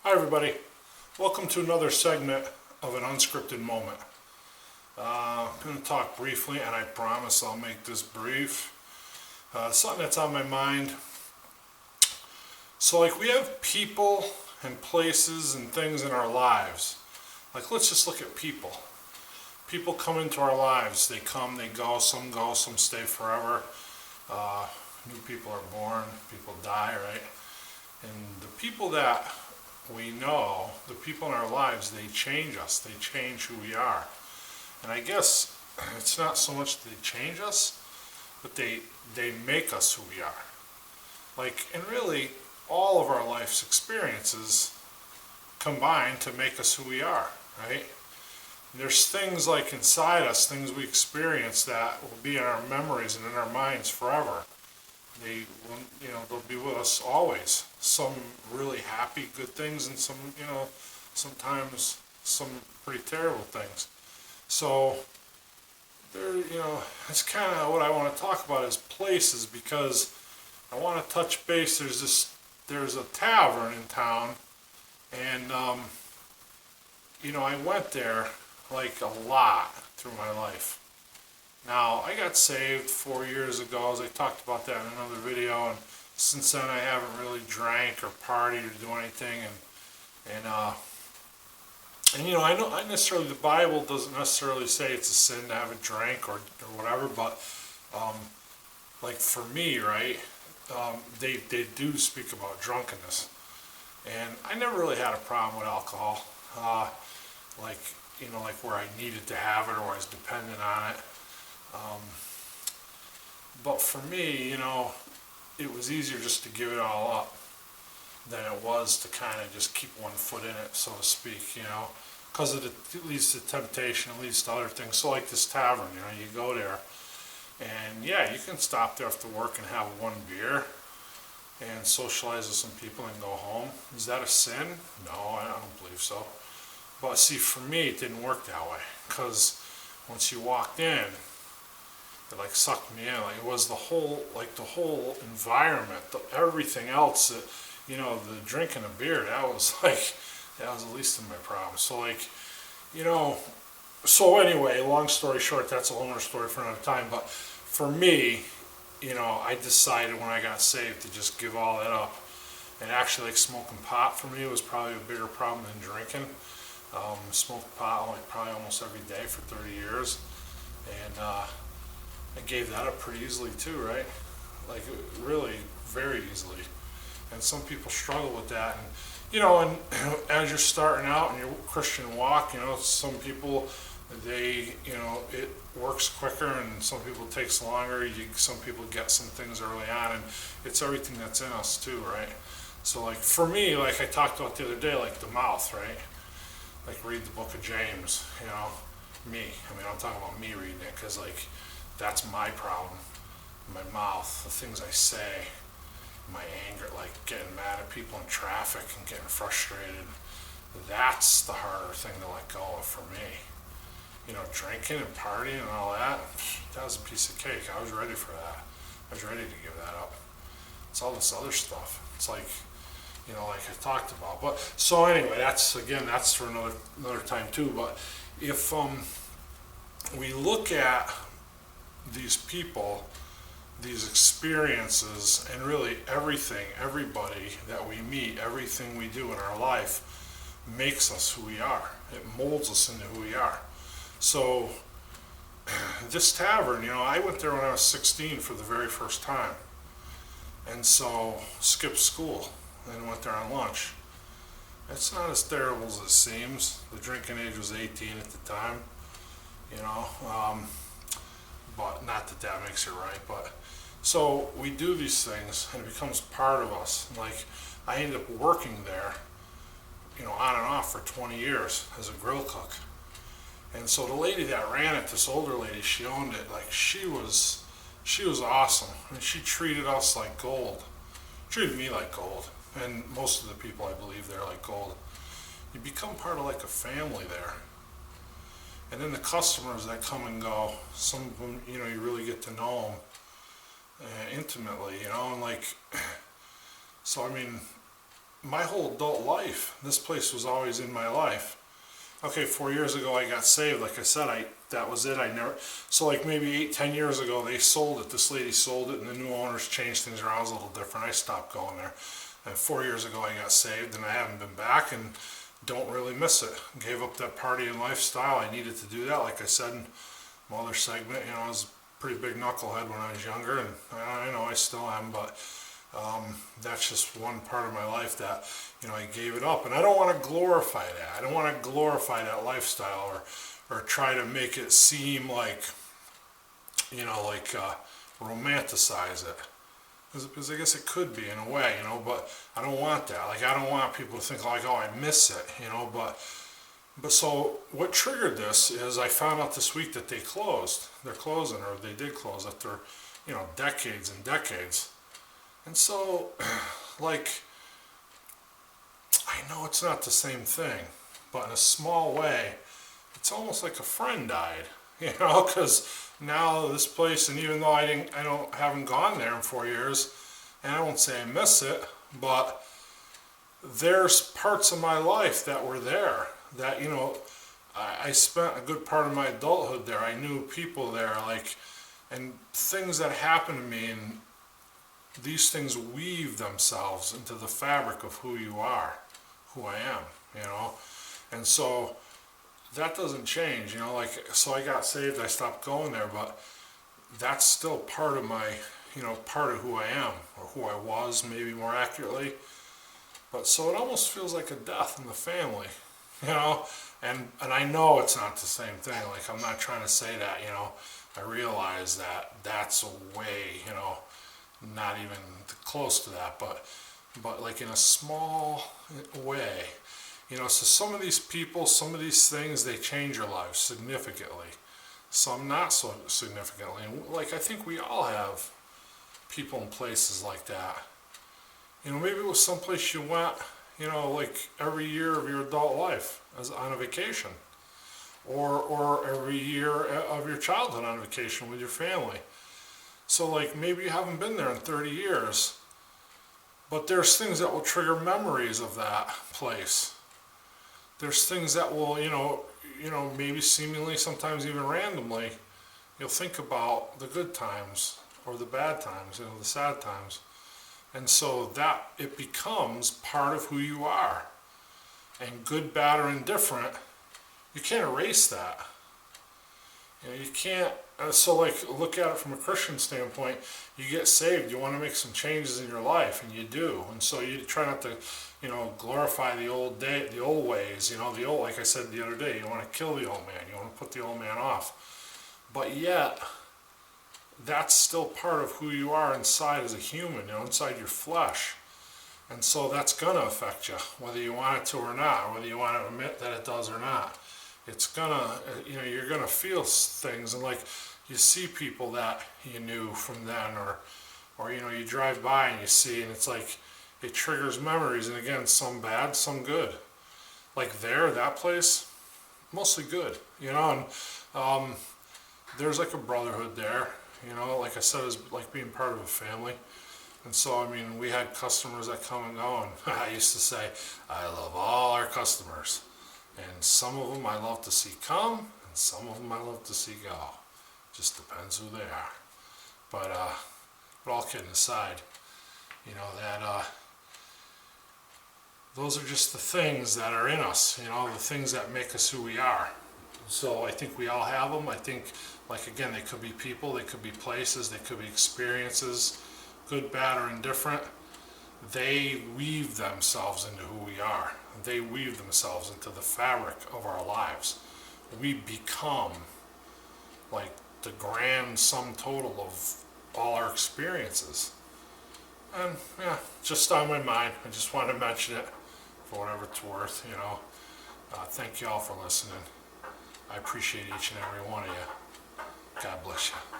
Hi everybody, welcome to another segment of an unscripted moment. I'm going to talk briefly, and I promise I'll make this brief. Something that's on my mind. So we have people and places and things in our lives. Let's just look at people. People come into our lives. They come, they go, some stay forever. New people are born, people die, right? And the people that we know, the people in our lives, they change us. They change who we are. And I guess it's not so much that they change us, but they make us who we are. And really, all of our life's experiences combine to make us who we are, right? And there's things inside us, things we experience that will be in our memories and in our minds forever. They'll be with us always. Some really happy, good things, and some, sometimes some pretty terrible things. So, that's kind of what I want to talk about is places, because I want to touch base. There's a tavern in town, and, I went there a lot through my life. Now, I got saved 4 years ago, as I talked about that in another video, and since then I haven't really drank or partied or do anything, I know the Bible doesn't necessarily say it's a sin to have a drink or whatever, but for me, right, they do speak about drunkenness, and I never really had a problem with alcohol, where I needed to have it or I was dependent on it. But for me, it was easier just to give it all up than it was to kind of just keep one foot in it, so to speak, because it leads to temptation, it leads to other things. So this tavern, you go there, and yeah, you can stop there after work and have one beer and socialize with some people and go home. Is that a sin? No, I don't believe so. But see, for me, it didn't work that way, because once you walked in, it sucked me in. It was the whole environment, everything else that, the drinking of beer, that was the least of my problems. So anyway, long story short, that's a whole other story for another time. But for me, I decided when I got saved to just give all that up. And actually, smoking pot for me was probably a bigger problem than drinking. Smoked pot probably almost every day for 30 years. And I gave that up pretty easily too, right? Really very easily. And some people struggle with that. And as you're starting out in your Christian walk, some people, it works quicker, and some people it takes longer. Some people get some things early on, and it's everything that's in us too, right? So for me, I talked about the other day, the mouth, right? Read the book of James, me. I'm talking about me reading it, because that's my problem. My mouth, the things I say, my anger, getting mad at people in traffic and getting frustrated. That's the harder thing to let go of for me. Drinking and partying and all that, that was a piece of cake. I was ready for that. I was ready to give that up. It's all this other stuff. It's I talked about. But so anyway, that's for another time too. But if we look at these people, these experiences, and really everything, everybody that we meet, everything we do in our life makes us who we are. It molds us into who we are. So this tavern, I went there when I was 16 for the very first time. And so skipped school and went there on lunch. It's not as terrible as it seems. The drinking age was 18 at the time, but not that makes it right. But so we do these things, and it becomes part of us. I ended up working there, on and off for 20 years as a grill cook. And so the lady that ran it, this older lady, she owned it. She was awesome. She treated us like gold. Treated me like gold. And most of the people, I believe, they're like gold. You become part of a family there. And then the customers that come and go, some of them, you really get to know them. intimately, and so my whole adult life, this place was always in my life. Okay, 4 years ago I got saved. Like I said, that was it. I never. So like maybe 8, 10 years ago they sold it. This lady sold it, and the new owners changed things around. It was a little different. I stopped going there. And 4 years ago I got saved, and I haven't been back, and don't really miss it. Gave up that partying lifestyle. I needed to do that. Like I said in my other segment, I was a pretty big knucklehead when I was younger, and I know I still am, but that's just one part of my life that I gave it up, and I don't want to glorify that. I don't want to glorify that lifestyle or try to make it seem like romanticize it, because I guess it could be in a way, but I don't want that. Like, I don't want people to think like, oh, I miss it, but so what triggered this is I found out this week that they closed. They're closing, or they did close after decades and decades. And so, like, I know it's not the same thing, but in a small way, it's almost like a friend died, because now this place, and even though haven't gone there in 4 years, and I won't say I miss it, but there's parts of my life that were there that, I spent a good part of my adulthood there. I knew people there, and things that happened to me, and these things weave themselves into the fabric of who you are, who I am, and so that doesn't change, so I got saved, I stopped going there, but that's still part of my, part of who I am, or who I was, maybe more accurately. But so it almost feels like a death in the family, and I know it's not the same thing. Like, I'm not trying to say that, I realize that that's a way, not even close to that, but like in a small way, so some of these people, some of these things, they change your life significantly, some not so significantly. And like, I think we all have people in places like that. Maybe it was someplace you went, like every year of your adult life as on a vacation, or every year of your childhood on vacation with your family. So like, maybe you haven't been there in 30 years, but there's things that will trigger memories of that place. There's things that will, maybe seemingly, sometimes even randomly, you'll think about the good times or the bad times, the sad times. And so that it becomes part of who you are. And good, bad, or indifferent, you can't erase that. You can't, so like, look at it from a Christian standpoint. You get saved, you want to make some changes in your life, and you do. And so you try not to, glorify the old ways, the old, like I said the other day, you want to kill the old man, you want to put the old man off. But yet, that's still part of who you are inside as a human, inside your flesh. And so that's going to affect you, whether you want it to or not, or whether you want to admit that it does or not. It's gonna, you're gonna feel things, and like, you see people that you knew from then, or you drive by and you see, and it's like, it triggers memories, and again, some bad, some good. Like that place, mostly good, and there's like a brotherhood there, like I said, it's like being part of a family. And so, we had customers that come and go, and I used to say, I love all our customers. And some of them I love to see come, and some of them I love to see go. Just depends who they are. But all kidding aside, that those are just the things that are in us, the things that make us who we are. So I think we all have them. I think, like, again, they could be people, they could be places, they could be experiences, good, bad, or indifferent. They weave themselves into who we are. They weave themselves into the fabric of our lives. We become like the grand sum total of all our experiences. And yeah, just on my mind, I just wanted to mention it for whatever it's worth, Thank you all for listening. I appreciate each and every one of you. God bless you.